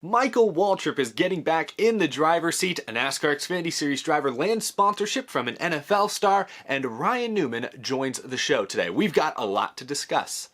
Michael Waltrip is getting back in the driver's seat. A NASCAR Xfinity Series driver lands sponsorship from an NFL star, and Ryan Newman joins the show today. We've got a lot to discuss.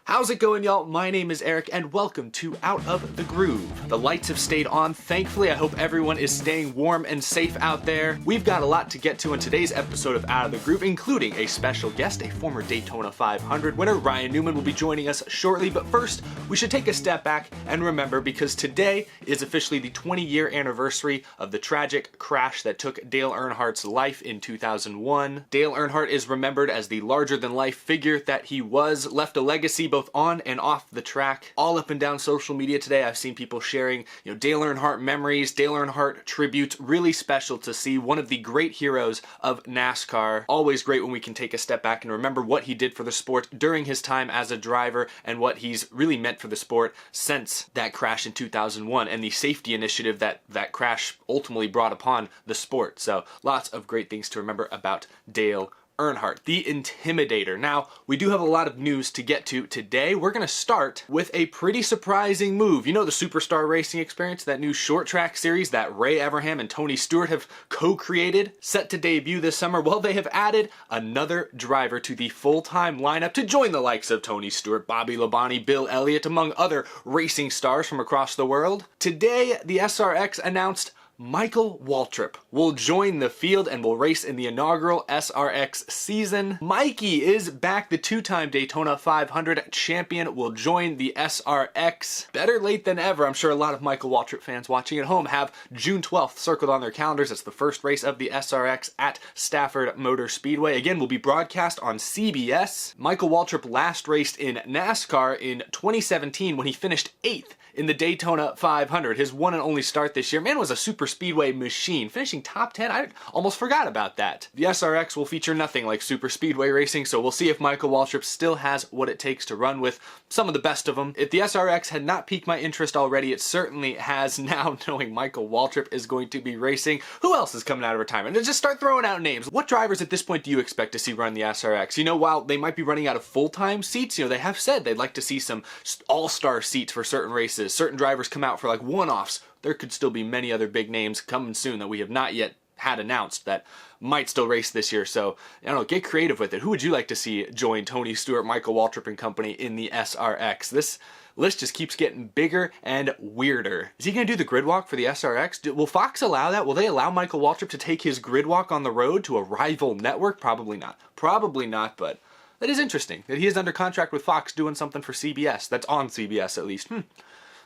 How's it going, y'all? My name is Eric, and welcome to Out of the Groove. The lights have stayed on, thankfully. I hope everyone is staying warm and safe out there. We've got a lot to get to in today's episode of Out of the Groove, including a special guest, a former Daytona 500 winner. Ryan Newman will be joining us shortly, but first, we should take a step back and remember, because today is officially the 20-year anniversary of the tragic crash that took Dale Earnhardt's life in 2001. Dale Earnhardt is remembered as the larger-than-life figure that he was, left a legacy both on and off the track. All up and down social media today, I've seen people sharing, Dale Earnhardt memories, Dale Earnhardt tributes. Really special to see one of the great heroes of NASCAR. Always great when we can take a step back and remember what he did for the sport during his time as a driver and what he's really meant for the sport since that crash in 2001 and the safety initiative that crash ultimately brought upon the sport. So lots of great things to remember about Dale Earnhardt, the Intimidator. Now, we do have a lot of news to get to today. We're going to start with a pretty surprising move. You know, the Superstar Racing Experience, that new short track series that Ray Evernham and Tony Stewart have co-created, set to debut this summer. Well, they have added another driver to the full-time lineup to join the likes of Tony Stewart, Bobby Labonte, Bill Elliott, among other racing stars from across the world. Today, the SRX announced Michael Waltrip will join the field and will race in the inaugural SRX season. Mikey is back. The two-time Daytona 500 champion will join the SRX. Better late than ever. I'm sure a lot of Michael Waltrip fans watching at home have June 12th circled on their calendars. It's the first race of the SRX at Stafford Motor Speedway. Again, will be broadcast on CBS. Michael Waltrip last raced in NASCAR in 2017 when he finished 8th in the Daytona 500. His one and only start this year. Man was a super speedway machine, finishing top 10. I almost forgot about that. The SRX will feature nothing like super speedway racing, so we'll see if Michael Waltrip still has what it takes to run with some of the best of them. If the SRX had not piqued my interest already, it certainly has now, knowing Michael Waltrip is going to be racing. Who else is coming out of retirement? And just start throwing out names. What drivers at this point do you expect to see run the SRX? While they might be running out of full-time seats, they have said they'd like to see some all-star seats for certain races. Certain drivers come out for like one-offs. There could still be many other big names coming soon that we have not yet had announced that might still race this year. So, get creative with it. Who would you like to see join Tony Stewart, Michael Waltrip and company in the SRX? This list just keeps getting bigger and weirder. Is he going to do the grid walk for the SRX? Will Fox allow that? Will they allow Michael Waltrip to take his grid walk on the road to a rival network? Probably not. Probably not, but that is interesting that he is under contract with Fox doing something for CBS. That's on CBS at least.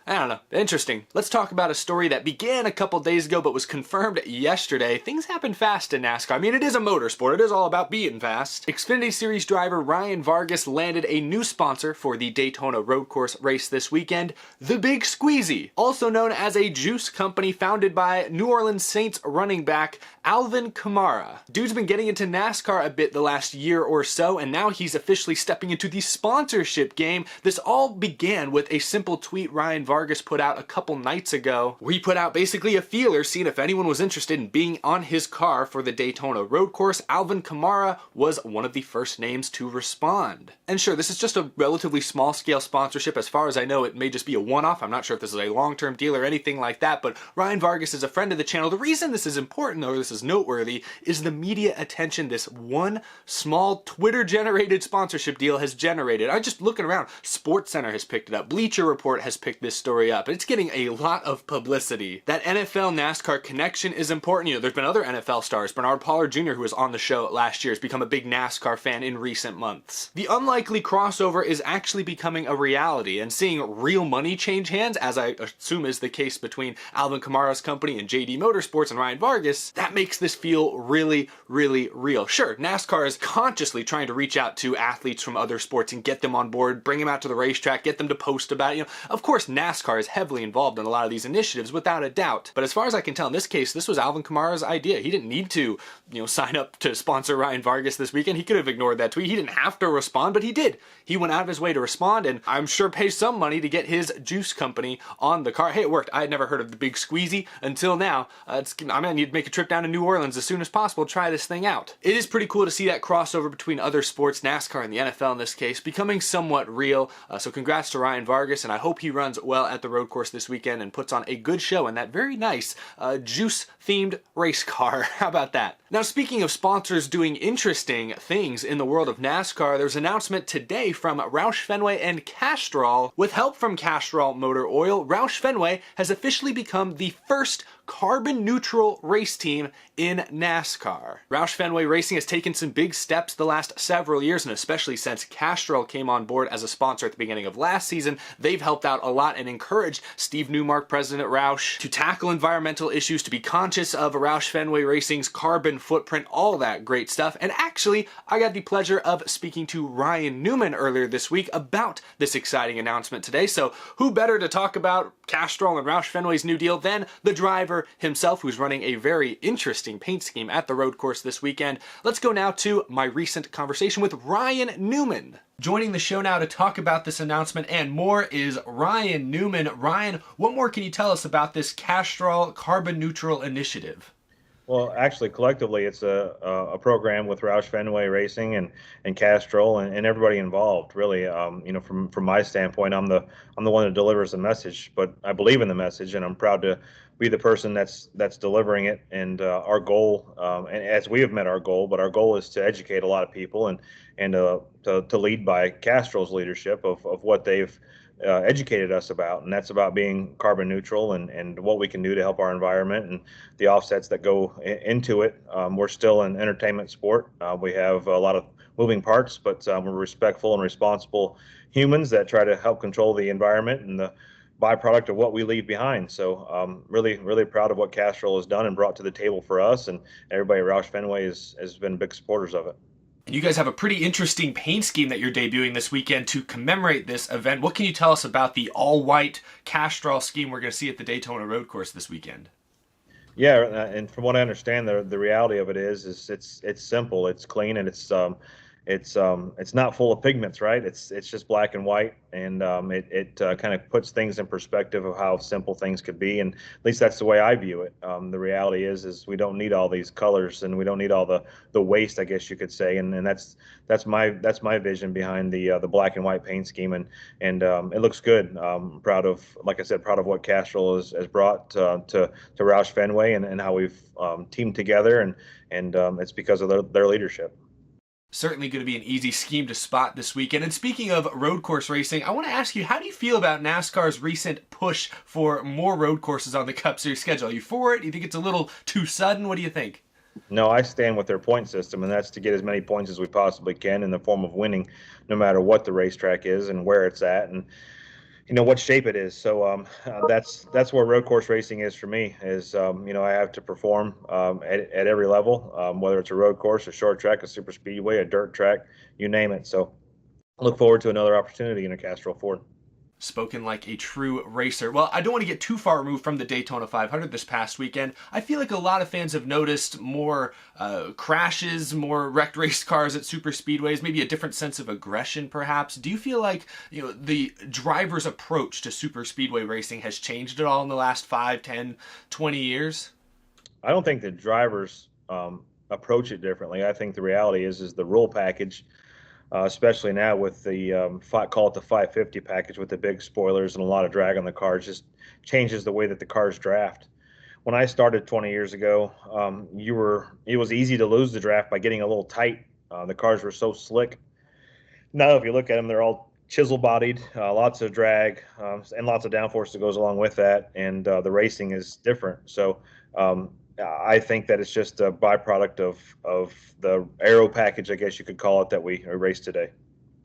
I don't know. Interesting. Let's talk about a story that began a couple days ago but was confirmed yesterday. Things happen fast in NASCAR. It is a motorsport. It is all about being fast. Xfinity Series driver Ryan Vargas landed a new sponsor for the Daytona road course race this weekend, The Big Squeezy, also known as a juice company founded by New Orleans Saints running back Alvin Kamara. Dude's been getting into NASCAR a bit the last year or so, and now he's officially stepping into the sponsorship game. This all began with a simple tweet Ryan Vargas put out a couple nights ago, where he put out basically a feeler, seeing if anyone was interested in being on his car for the Daytona road course. Alvin Kamara was one of the first names to respond. And sure, this is just a relatively small scale sponsorship. As far as I know, it may just be a one-off. I'm not sure if this is a long-term deal or anything like that, but Ryan Vargas is a friend of the channel. The reason this is important, though, this is noteworthy, is the media attention this one small Twitter-generated sponsorship deal has generated. I'm just looking around. SportsCenter has picked it up. Bleacher Report has picked this story up. It's getting a lot of publicity. That NFL NASCAR connection is important. There's been other NFL stars. Bernard Pollard Jr., who was on the show last year, has become a big NASCAR fan in recent months. The unlikely crossover is actually becoming a reality, and seeing real money change hands, as I assume is the case between Alvin Kamara's company and JD Motorsports and Ryan Vargas, that makes this feel really, really real. Sure, NASCAR is consciously trying to reach out to athletes from other sports and get them on board, bring them out to the racetrack, get them to post about it. Of course, NASCAR NASCAR is heavily involved in a lot of these initiatives without a doubt. But as far as I can tell in this case, this was Alvin Kamara's idea. He didn't need to, sign up to sponsor Ryan Vargas this weekend. He could have ignored that tweet. He didn't have to respond, but he did. He went out of his way to respond, and I'm sure pay some money to get his juice company on the car. Hey, it worked. I had never heard of the Big Squeezy until now. I'm gonna need to make a trip down to New Orleans as soon as possible to try this thing out. It is pretty cool to see that crossover between other sports, NASCAR and the NFL in this case, becoming somewhat real. So congrats to Ryan Vargas, and I hope he runs well at the road course this weekend and puts on a good show in that very nice juice-themed race car. How about that? Now, speaking of sponsors doing interesting things in the world of NASCAR, there's an announcement today from Roush Fenway and Castrol. With help from Castrol Motor Oil, Roush Fenway has officially become the first carbon-neutral race team in NASCAR. Roush Fenway Racing has taken some big steps the last several years, and especially since Castrol came on board as a sponsor at the beginning of last season, they've helped out a lot and encouraged Steve Newmark, president at Roush, to tackle environmental issues, to be conscious of Roush Fenway Racing's carbon footprint, all that great stuff. And actually, I got the pleasure of speaking to Ryan Newman earlier this week about this exciting announcement today. So who better to talk about Castrol and Roush Fenway's new deal than the driver himself, who's running a very interesting paint scheme at the road course this weekend. Let's go now to my recent conversation with Ryan Newman. Joining the show now to talk about this announcement and more is Ryan Newman. Ryan, what more can you tell us about this Castrol Carbon Neutral initiative? Well, actually, collectively, it's a program with Roush Fenway Racing and Castrol and everybody involved. Really, from my standpoint, I'm the one that delivers the message, but I believe in the message, and I'm proud to be the person that's delivering it. And our goal, and as we have met our goal, but our goal is to educate a lot of people and to lead by Castrol's leadership of what they've educated us about, and that's about being carbon neutral and what we can do to help our environment and the offsets that go into it. We're still an entertainment sport. We have a lot of moving parts, but we're respectful and responsible humans that try to help control the environment and the byproduct of what we leave behind. So really, really proud of what Castrol has done and brought to the table for us, and everybody at Roush Fenway has been big supporters of it. You guys have a pretty interesting paint scheme that you're debuting this weekend to commemorate this event. What can you tell us about the all-white Castrol scheme we're going to see at the Daytona Road Course this weekend? Yeah, and from what I understand, the reality of it is it's simple, it's clean, and it's not full of pigments, right? It's just black and white, and it kind of puts things in perspective of how simple things could be, and at least that's the way I view it. The reality is we don't need all these colors, and we don't need all the waste, I guess you could say, and that's my vision behind the black and white paint scheme, and it looks good. Proud of, like I said, proud of what Castrol has brought to Roush Fenway and how we've teamed together, and it's because of their leadership. Certainly going to be an easy scheme to spot this weekend. And speaking of road course racing, I want to ask you, how do you feel about NASCAR's recent push for more road courses on the Cup Series schedule? Are you for it? Do you think it's a little too sudden? What do you think? No, I stand with their point system, and that's to get as many points as we possibly can in the form of winning, no matter what the racetrack is and where it's at, and what shape it is. So that's where road course racing is for me. Is I have to perform at every level, whether it's a road course, a short track, a super speedway, a dirt track, you name it. So I look forward to another opportunity in a Castrol Ford. Spoken like a true racer. Well, I don't want to get too far removed from the Daytona 500 this past weekend. I feel like a lot of fans have noticed more crashes, more wrecked race cars at super speedways, maybe a different sense of aggression perhaps. Do you feel like the driver's approach to super speedway racing has changed at all in the last 5, 10, 20 years? I don't think the drivers approach it differently. I think the reality is the rule package, especially now with the call it the 550 package with the big spoilers and a lot of drag on the cars, just changes the way that the cars draft. When I started 20 years ago, it was easy to lose the draft by getting a little tight. The cars were so slick. Now, if you look at them, they're all chisel bodied, lots of drag, and lots of downforce that goes along with that, and the racing is different. So I think that it's just a byproduct of the aero package, I guess you could call it, that we race today.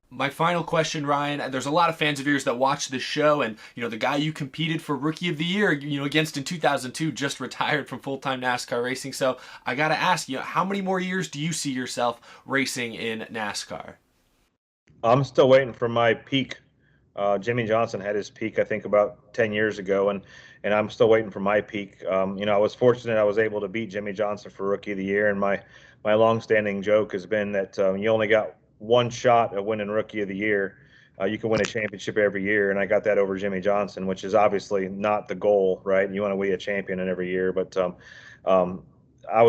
My final question, Ryan, there's a lot of fans of yours that watch this show, and the guy you competed for Rookie of the Year against in 2002 just retired from full-time NASCAR racing. So I got to ask you, how many more years do you see yourself racing in NASCAR? I'm still waiting for my peak Jimmy Johnson had his peak, I think, about 10 years ago, and I'm still waiting for my peak. I was fortunate I was able to beat Jimmy Johnson for Rookie of the Year, and my longstanding joke has been that you only got one shot at winning Rookie of the Year. You can win a championship every year, and I got that over Jimmy Johnson, which is obviously not the goal, right? You want to be a champion in every year, but um, I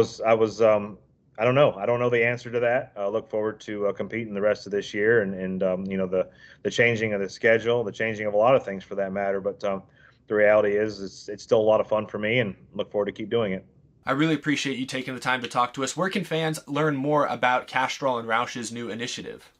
don't know. I don't know the answer to that. I look forward to competing the rest of this year, and the changing of the schedule, the changing of a lot of things for that matter. But the reality is, it's still a lot of fun for me, and look forward to keep doing it. I really appreciate you taking the time to talk to us. Where can fans learn more about Castrol and Roush's new initiative?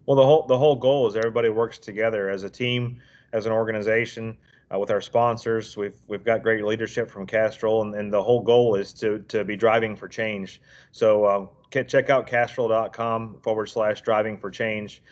Well, the whole goal is everybody works together as a team, as an organization, with our sponsors. We've got great leadership from Castrol, and the whole goal is to be driving for change. So check out castrol.com/driving for change,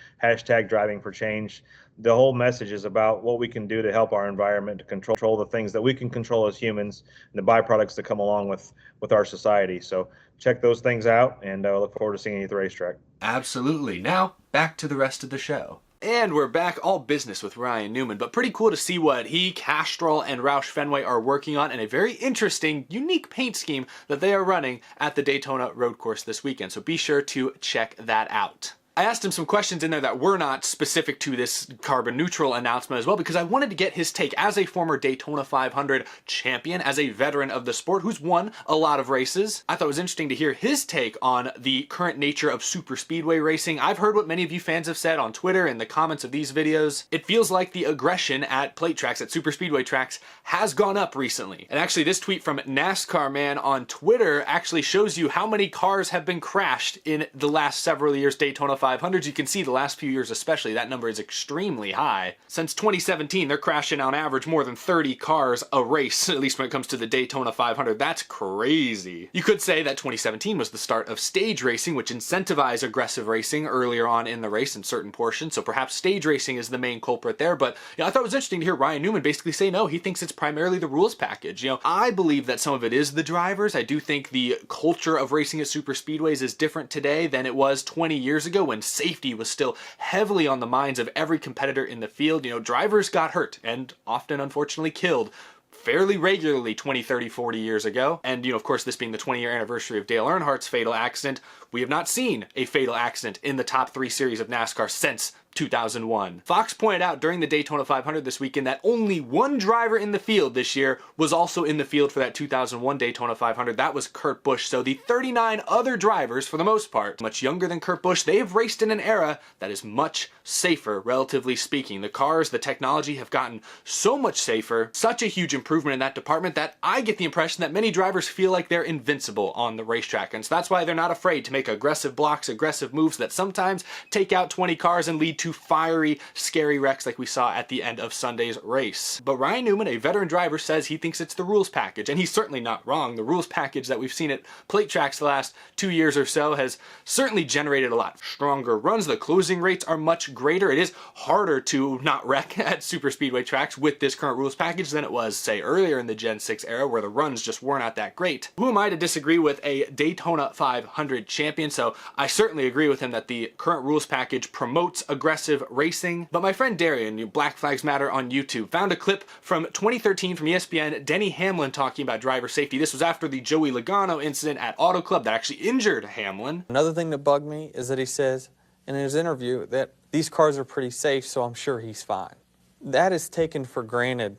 #driving for change. The whole message is about what we can do to help our environment, to control the things that we can control as humans, and the byproducts that come along with our society. So check those things out, and I look forward to seeing you at the racetrack. Absolutely. Now, back to the rest of the show. And we're back, all business with Ryan Newman, but pretty cool to see what he, Castrol, and Roush Fenway are working on, and a very interesting, unique paint scheme that they are running at the Daytona Road Course this weekend. So be sure to check that out. I asked him some questions in there that were not specific to this carbon neutral announcement as well, because I wanted to get his take as a former Daytona 500 champion, as a veteran of the sport who's won a lot of races. I thought it was interesting to hear his take on the current nature of super speedway racing. I've heard what many of you fans have said on Twitter and the comments of these videos. It feels like the aggression at plate tracks, at super speedway tracks, has gone up recently. And actually this tweet from NASCAR Man on Twitter actually shows you how many cars have been crashed in the last several years Daytona 500s. You can see the last few years especially, that number is extremely high. Since 2017, they're crashing on average more than 30 cars a race, at least when it comes to the Daytona 500. That's crazy. You could say that 2017 was the start of stage racing, which incentivized aggressive racing earlier on in the race in certain portions, so perhaps stage racing is the main culprit there. But I thought it was interesting to hear Ryan Newman basically say no, he thinks it's primarily the rules package. I believe that some of it is the drivers. I do think the culture of racing at super speedways is different today than it was 20 years ago when safety was still heavily on the minds of every competitor in the field. Drivers got hurt and often unfortunately killed fairly regularly 20, 30, 40 years ago. And, of course, this being the 20-year anniversary of Dale Earnhardt's fatal accident, we have not seen a fatal accident in the top 3 series of NASCAR since 2001. Fox pointed out during the Daytona 500 this weekend that only one driver in the field this year was also in the field for that 2001 Daytona 500. That was Kurt Busch. So the 39 other drivers, for the most part, much younger than Kurt Busch, they have raced in an era that is much safer, relatively speaking. The cars, the technology have gotten so much safer, such a huge improvement in that department that I get the impression that many drivers feel like they're invincible on the racetrack. And so that's why they're not afraid to make aggressive blocks, aggressive moves that sometimes take out 20 cars and lead to fiery, scary wrecks like we saw at the end of Sunday's race. But Ryan Newman, a veteran driver, says he thinks it's the rules package, and he's certainly not wrong. The rules package that we've seen at plate tracks the last 2 years or so has certainly generated a lot stronger runs. The closing rates are much greater. It is harder to not wreck at super speedway tracks with this current rules package than it was, say, earlier in the Gen 6 era where the runs just weren't out that great. Who am I to disagree with a Daytona 500 champion? So I certainly agree with him that the current rules package promotes aggressive racing. But my friend Darian, Black Flags Matter on YouTube, found a clip from 2013 from ESPN, Denny Hamlin talking about driver safety. This was after the Joey Logano incident at Auto Club that actually injured Hamlin. Another thing that bugged me is that he says in his interview that these cars are pretty safe, so I'm sure he's fine. That is taken for granted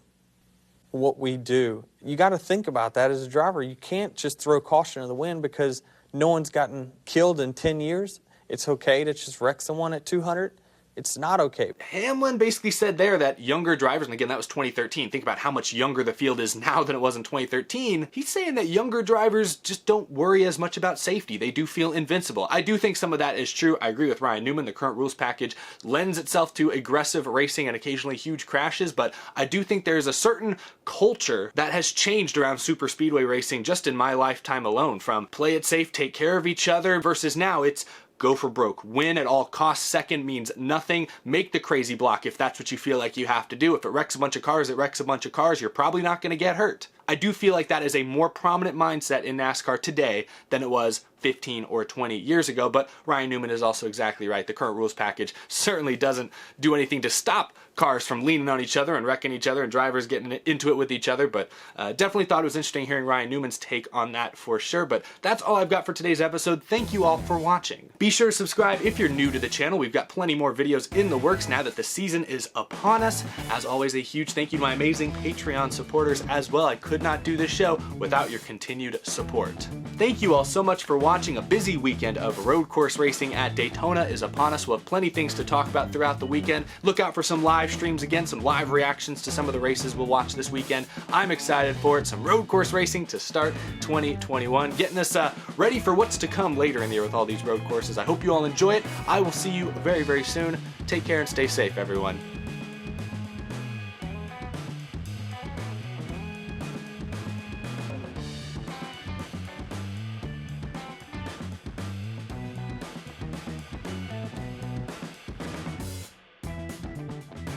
what we do. You got to think about that as a driver. You can't just throw caution to the wind because no one's gotten killed in 10 years. It's okay to just wreck someone at 200. It's not okay. Hamlin basically said there that younger drivers, and again, that was 2013. Think about how much younger the field is now than it was in 2013. He's saying that younger drivers just don't worry as much about safety. They do feel invincible. I do think some of that is true. I agree with Ryan Newman. The current rules package lends itself to aggressive racing and occasionally huge crashes, but I do think there's a certain culture that has changed around super speedway racing just in my lifetime alone, from play it safe, take care of each other, versus now it's go for broke. Win at all costs. Second means nothing. Make the crazy block if that's what you feel like you have to do. If it wrecks a bunch of cars, it wrecks a bunch of cars. You're probably not going to get hurt. I do feel like that is a more prominent mindset in NASCAR today than it was 15 or 20 years ago. But Ryan Newman is also exactly right. The current rules package certainly doesn't do anything to stop cars from leaning on each other and wrecking each other and drivers getting into it with each other, but definitely thought it was interesting hearing Ryan Newman's take on that for sure. But that's all I've got for today's episode. Thank you all for watching. Be sure to subscribe if you're new to the channel. We've got plenty more videos in the works now that the season is upon us. As always, a huge thank you to my amazing Patreon supporters as well. I could not do this show without your continued support. Thank you all so much for watching. A busy weekend of road course racing at Daytona is upon us. We'll have plenty of things to talk about throughout the weekend. Look out for some live streams again, some live reactions to some of the races we'll watch this weekend. I'm excited for it. Some road course racing to start 2021. Getting us ready for what's to come later in the year with all these road courses. I hope you all enjoy it. I will see you very, very soon. Take care and stay safe, everyone.